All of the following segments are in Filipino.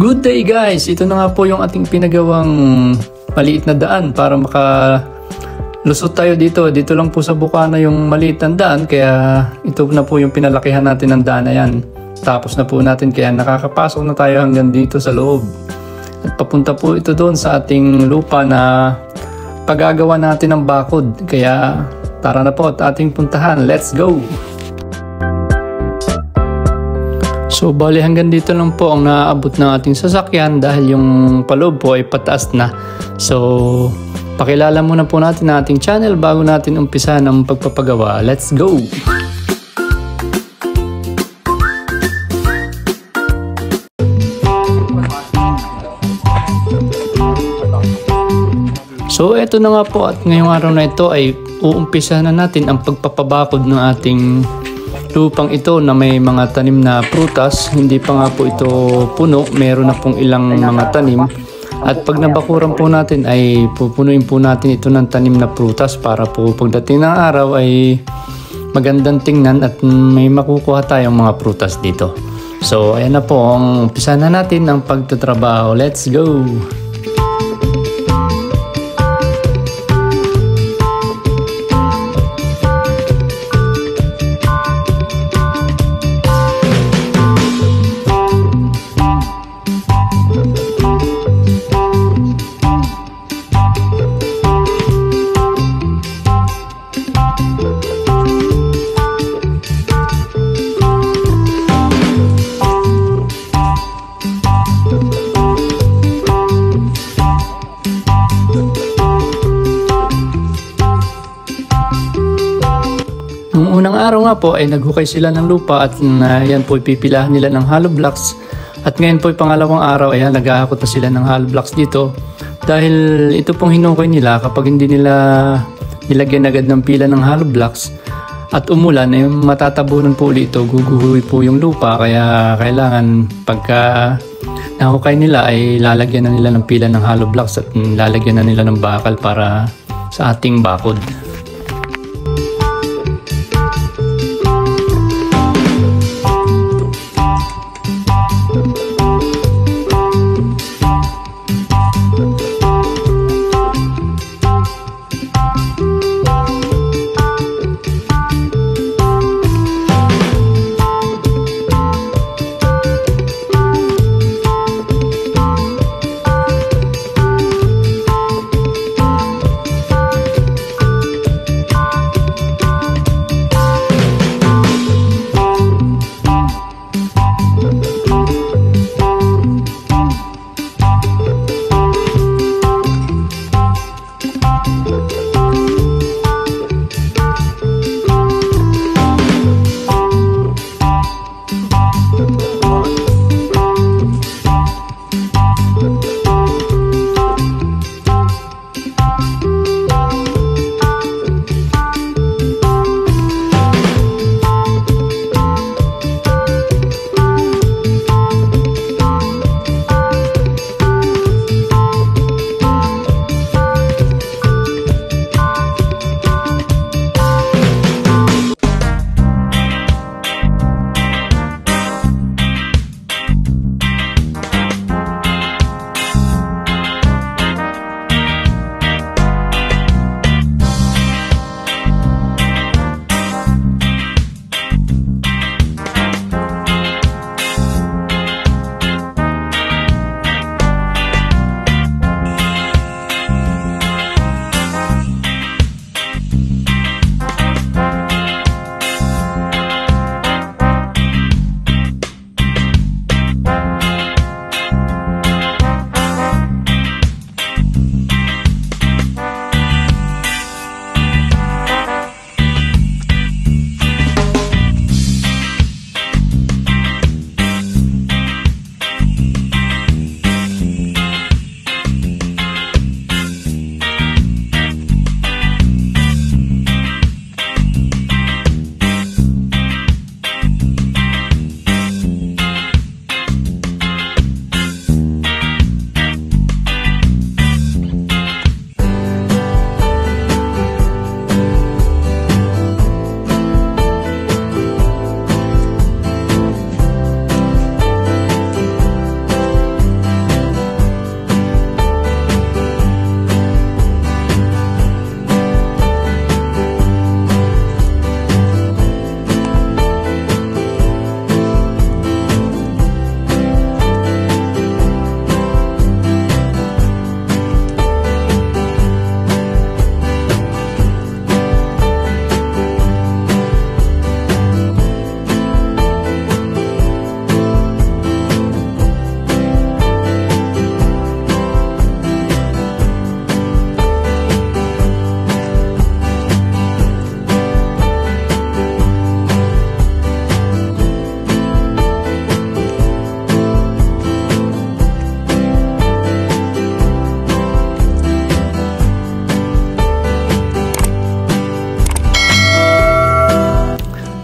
Good day guys! Ito na nga po yung ating pinagawang maliit na daan para makalusot tayo dito. Dito lang po sa Bukana yung maliit na daan, kaya ito na po yung pinalakihan natin ng daan na yan. Tapos na po natin, kaya nakakapasok na tayo hanggang dito sa loob. At papunta po ito doon sa ating lupa na paggagawa natin ng bakod. Kaya tara na po at ating puntahan. Let's go! So bali hanggang dito lang po ang naaabot ng ating sasakyan dahil yung paloob po ay pataas na. So pakilala muna po natin ang ating channel bago natin umpisa ng pagpapagawa. Let's go! So eto na nga po at ngayong araw na ito ay uumpisa na natin ang pagpapabakod ng ating lupang ito na may mga tanim na prutas. Hindi pa nga po ito puno, meron na pong ilang mga tanim. At pag nabakuran po natin ay pupunuin po natin ito ng tanim na prutas para po pagdating ng araw ay magandang tingnan at may makukuha tayong mga prutas dito. So ayan na po, umpisa na natin ang pagtatrabaho. Let's go! Noong unang araw nga po ay naghukay sila ng lupa at yan po ipipilahan nila ng hollow blocks. At ngayon po pangalawang araw ay naghahakot na sila ng hollow blocks dito. Dahil ito pong hinukay nila kapag hindi nila nilagyan agad ng pila ng hollow blocks at umulan ay matatabunan po ulit ito, guguhoy po yung lupa. Kaya kailangan pagka nahukay nila ay lalagyan na nila ng pila ng hollow blocks at lalagyan na nila ng bakal para sa ating bakod.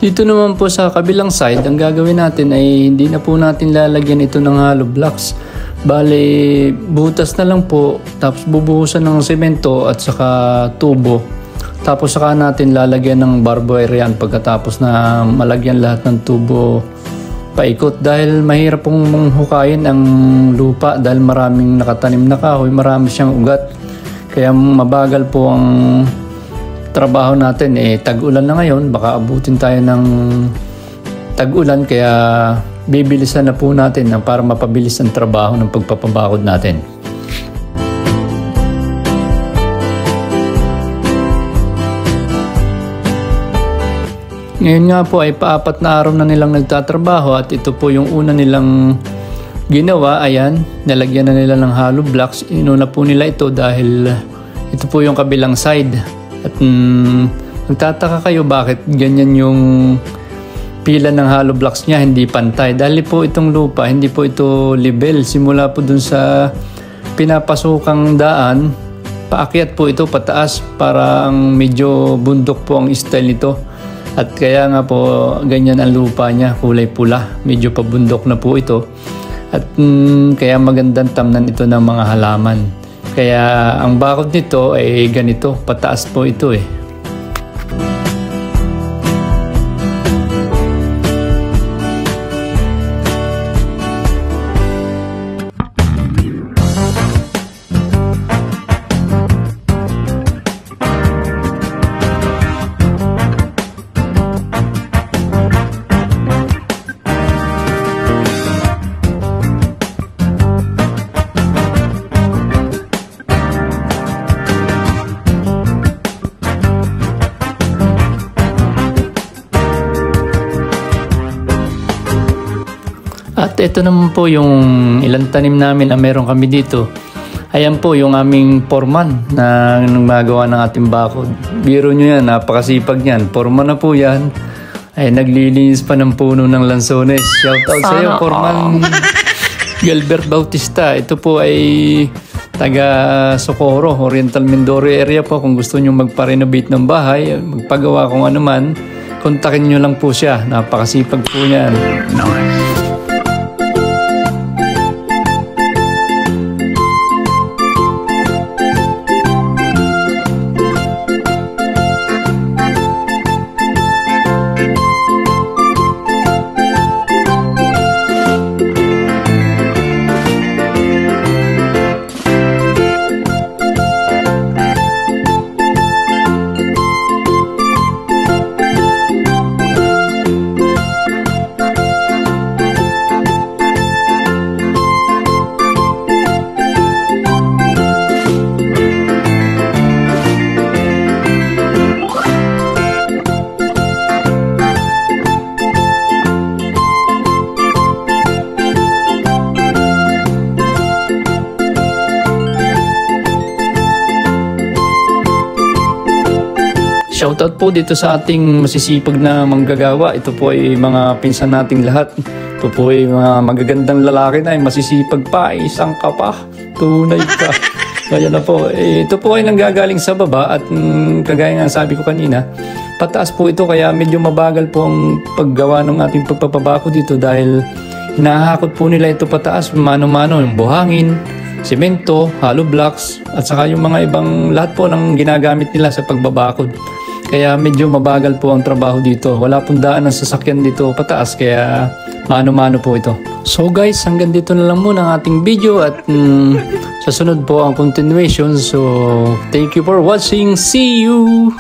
Dito naman po sa kabilang side, ang gagawin natin ay hindi na po natin lalagyan ito ng hollow blocks. Bale, butas na lang po, tapos bubuhusan ng semento at saka tubo. Tapos saka natin lalagyan ng barbed wire yan pagkatapos na malagyan lahat ng tubo paikot. Dahil mahirap pong hukayin ang lupa dahil maraming nakatanim na kahoy, marami siyang ugat. Kaya mabagal po ang trabaho natin. Tag-ulan na ngayon, baka abutin tayo ng tag-ulan, kaya bibilisan na po natin para mapabilis ang trabaho ng pagpapabakod natin. Ngayon nga po ay paapat na araw na nilang nagtatrabaho at ito po yung una nilang ginawa. Ayan, nalagyan na nila ng hollow blocks. Inuna po nila ito dahil ito po yung kabilang side. At magtataka kayo bakit ganyan yung pila ng hollow blocks niya, hindi pantay. Dahil po itong lupa, hindi po ito level. Simula po dun sa pinapasukang daan, paakyat po ito pataas, parang medyo bundok po ang style nito. At kaya nga po ganyan ang lupa niya, kulay pula, medyo pabundok na po ito. At kaya magandang tamnan ito ng mga halaman. Kaya ang bakod nito ay ganito, pataas po ito . At ito naman po yung ilang tanim namin na meron kami dito. Ayan po yung aming foreman na gumagawa ng ating bakod. Biro nyo yan, napakasipag yan. Foreman na po yan. Ay naglilinis pa ng puno ng lansones. Shoutout sa iyo, foreman Gilbert Bautista. Ito po ay taga Socorro, Oriental Mindoro area po. Kung gusto nyo magpa-renovate ng bahay, magpagawa kung ano man, kontakin nyo lang po siya. Napakasipag po yan. Nice. Shoutout po dito sa ating masisipag na manggagawa. Ito po ay mga pinsan nating lahat. Ito po ay mga magagandang lalaki na, masisipag pa, isang ka pa, tunay ka. Kaya na po, ito po ay nanggagaling sa baba at kagaya nga sabi ko kanina, pataas po ito kaya medyo mabagal po ang paggawa ng ating pagpapabako dito dahil hinahakot po nila ito pataas, mano-mano, yung buhangin, semento, hollow blocks at saka yung mga ibang lahat po ng ginagamit nila sa pagbabakod. Kaya medyo mabagal po ang trabaho dito. Wala pong daan ng sasakyan dito pataas kaya mano-mano po ito. So guys, hanggang dito na lang muna ang ating video at sa sunod po ang continuation. So thank you for watching. See you!